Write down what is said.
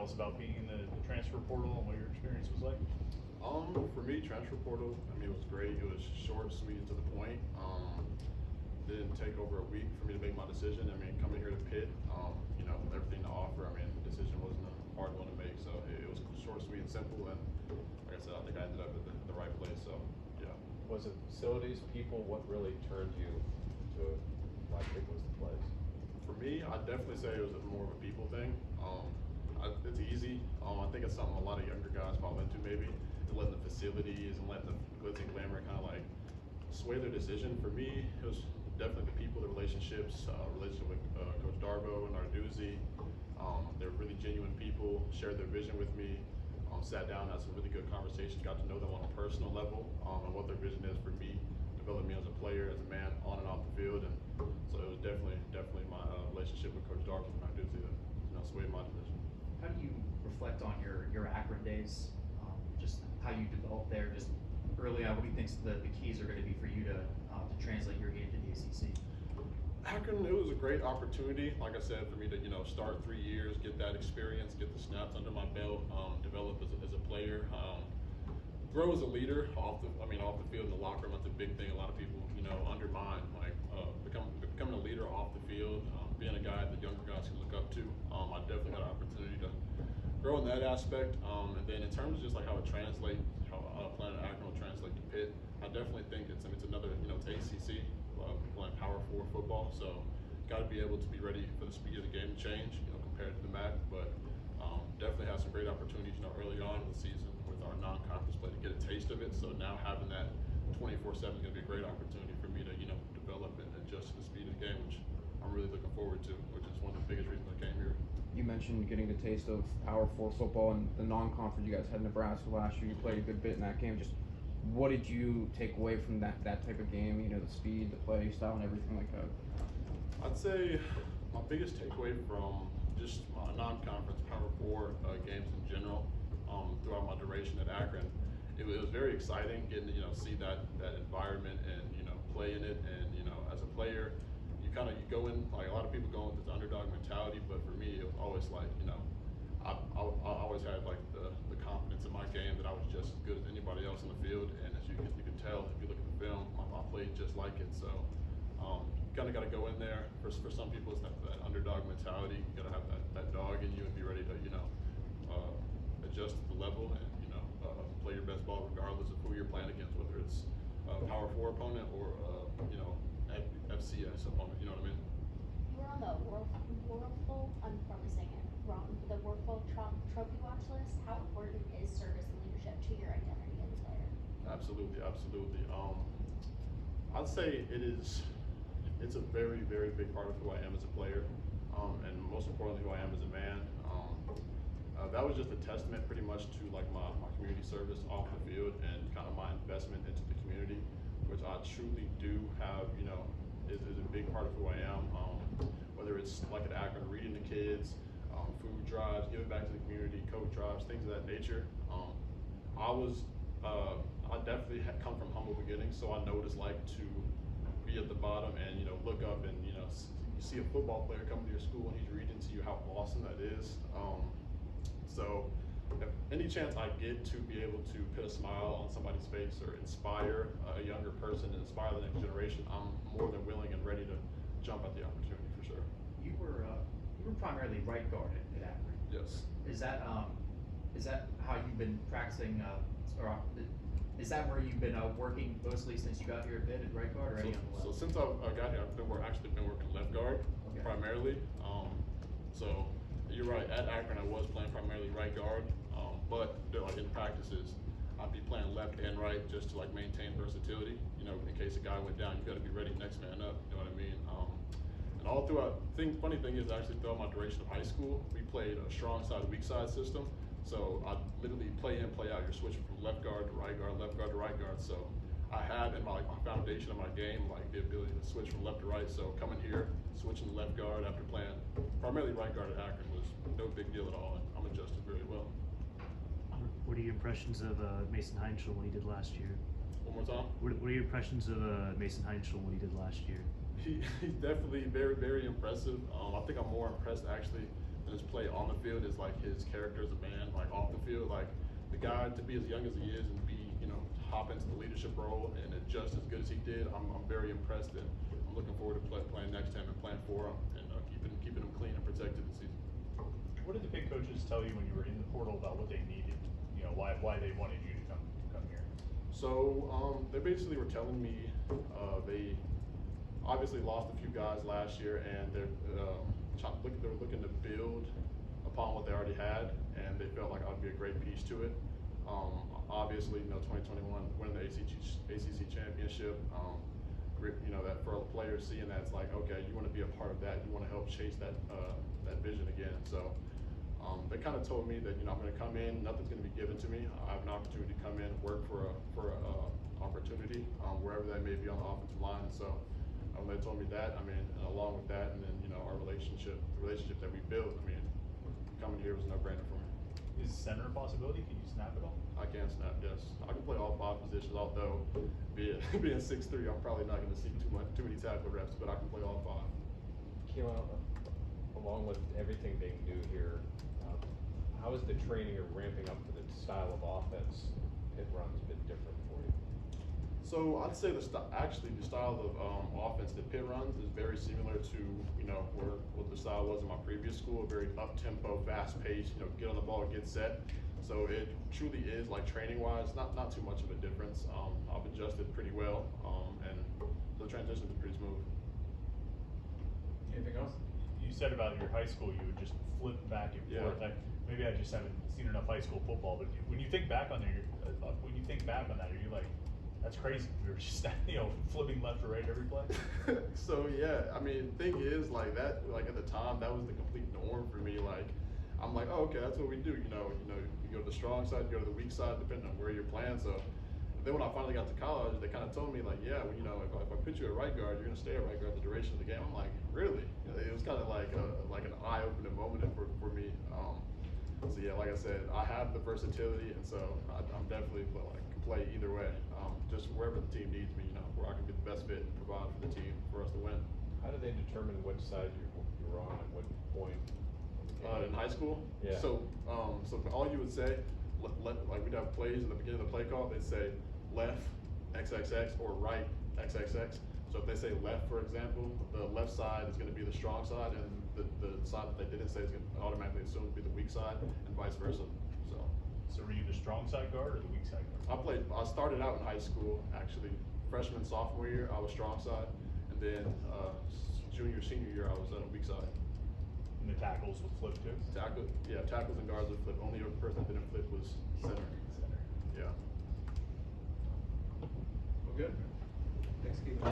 us about being in the transfer portal and what your experience was like. For me, transfer portal, I mean, it was great. It was short, sweet, and to the point. Didn't take over a week for me to make my decision. I mean, coming here to Pitt, you know, with everything to offer, I mean, the decision wasn't a hard one to make. So it was short, sweet, and simple. And like I said, I think I ended up at the right place. So, yeah. Was it facilities, people? What really turned you to why Pitt was the place? For me, I'd definitely say it was more of a people thing. It's easy. I think it's something a lot of younger guys fall into maybe, and letting the facilities and letting the glitz and glamour kind of like sway their decision. For me, it was definitely the people, the relationships, relationship with Coach Darbo and Narduzzi. They're really genuine people, shared their vision with me, sat down, had some really good conversations, got to know them on a personal level, and what their vision is for me, developed me as a player, as a man, on and off the field. And so it was definitely my relationship with Coach Darbo and Narduzzi that swayed my decision. How do you reflect on your Akron days, just how you developed there, just early on? What do you think the keys are going to be for you to translate your game to the ACC? Akron, it was a great opportunity, like I said, for me to start 3 years, get that experience, get the snaps under my belt, develop as a player, grow as a leader off the field in the locker room. That's a big thing. A lot of people undermine, like becoming a leader off the field, being a guy that younger guys can look up to. I definitely had an opportunity to grow in that aspect, and then in terms of just like how it translates, how playing at Akron will translate to Pitt, I definitely think it's another it's ACC, playing Power 4 football, so got to be able to be ready for the speed of the game to change, compared to the MAC, but definitely had some great opportunities, early on in the season with our non-conference play to get a taste of it. So now having that 24/7 is going to be a great opportunity for me to develop and adjust to the speed of the game, which I'm really looking forward to, which is one of the biggest reasons I came here. You mentioned getting the taste of Power 4 football and the non-conference. You guys had Nebraska last year. You played a good bit in that game. Just what did you take away from that type of game? The speed, the play style, and everything like that. I'd say my biggest takeaway from just my non-conference Power 4 games in general, throughout my duration at Akron, it was very exciting getting to see that environment and play in it. And as a player, you go in, like a lot of people go in with this underdog mentality, but for me it was always like I always had like the confidence in my game that I was just as good as anybody else in the field. And as you can tell if you look at the film, I played just like it. So kind of got to go in there. For some people, it's that underdog mentality. You got to have that dog in you and be ready to adjust to the level and play your best ball regardless of who you're playing against, whether it's a Power 4 opponent or FCS opponent. You know what I mean? You were on the Warfel, I'm probably saying it wrong, the Warfel Trophy watch list. How important is service and leadership to your identity as a player? Absolutely. I'd say it's a very, very big part of who I am as a player, and most importantly, who I am as a man. That was just a testament pretty much to like my community service off the field and kind of my investment into the community, which I truly do have, is a big part of who I am. Whether it's like at Akron, reading to kids, food drives, giving back to the community, coat drives, things of that nature. I definitely had come from humble beginnings, so I know what it's like to be at the bottom and look up and you see a football player come to your school and he's reading to you, how awesome that is. So if any chance I get to be able to put a smile on somebody's face or inspire a younger person and inspire the next generation, I'm more than willing and ready to jump at the opportunity for sure. You were primarily right guard at Akron. Yes. Is that how you've been practicing, or is that where you've been working mostly since you got here at Pitt at right guard, or any other level? So since I got here, I've been working left guard primarily. So you're right. At Akron, I was playing primarily right guard, but like in practices, I'd be playing left and right just to like maintain versatility. In case a guy went down, you got to be ready, next man up. You know what I mean? And all throughout, funny thing is, actually throughout my duration of high school, we played a strong side, weak side system. So I literally play in, play out. You're switching from left guard to right guard, left guard to right guard. So I have in my foundation of my game like the ability to switch from left to right. So coming here, switching to left guard after playing primarily right guard at Akron was no big deal at all, and I'm adjusted really well. What are your impressions of Mason Heinschel, what he did last year? One more time? What are your impressions of Mason Heinschel, what he did last year? He's definitely very, very impressive. I think I'm more impressed actually and his play on the field is like his character as a man, like off the field. Like the guy to be as young as he is and be, you know, hop into the leadership role and adjust as good as he did. I'm very impressed, and I'm looking forward to playing next to him and playing for him and keeping him clean and protected this season. What did the Pitt coaches tell you when you were in the portal about what they needed? You know, why they wanted you to come here? So they basically were telling me they obviously lost a few guys last year, and they were looking to build upon what they already had, and they felt like I'd be a great piece to it. Obviously, you know, 2021 winning the ACC championship. You know, that for players seeing that, it's like, okay, you want to be a part of that. You want to help chase that vision again. So they kind of told me that, you know, I'm going to come in. Nothing's going to be given to me. I have an opportunity to come in and work for a opportunity wherever that may be on the offensive line. And so when they told me that, I mean, and along with that, and then, you know, the relationship that we built, I mean, coming here was a no-brainer for me. Is center a possibility? Can you snap it all? I can snap, yes. I can play all 5 positions, although being 6'3", I'm probably not going to see too many tackle reps, but I can play all 5. Keylen, along with everything being new here, how has the training or ramping up for the style of offense Pitt runs been different for you? So I'd say the style of offense that Pitt runs is very similar to, you know, what the style was in my previous school, a very up-tempo, fast-paced, you know, get on the ball, get set. So it truly is, like, training-wise, not too much of a difference. I've adjusted pretty well, and the transition's been pretty smooth. Anything else? You said about your high school, you would just flip back and forth. Maybe I just haven't seen enough high school football, but when you think back on that, are you like, that's crazy? We were just, you know, flipping left or right every play. So yeah, I mean, thing is, like that, like at the time, that was the complete norm for me. Like, I'm like, oh, okay, that's what we do. You know, you go to the strong side, you go to the weak side, depending on where you're playing. So then when I finally got to college, they kind of told me, like, yeah, well, you know, if I put you at right guard, you're gonna stay at right guard the duration of the game. I'm like, really? It was kind of like an eye-opening moment for me. So yeah, like I said, I have the versatility, and so I'm definitely play either way. Just wherever the team needs me, you know, where I can be the best fit and provide for the team for us to win. How do they determine which side you're on at what point? In high school? Yeah. So all you would say, like we'd have plays in the beginning of the play call, they'd say left XXX or right XXX. So if they say left, for example, the left side is going to be the strong side, and the side that they didn't say is going to automatically assume to be the weak side, and vice versa. So were you the strong side guard or the weak side guard? I started out in high school, actually, freshman, sophomore year, I was strong side, and then junior, senior year, I was on the weak side. And the tackles would flip too? Tackles and guards would flip. Only person that didn't flip was center. Yeah. Well, good. Thanks, Keylen.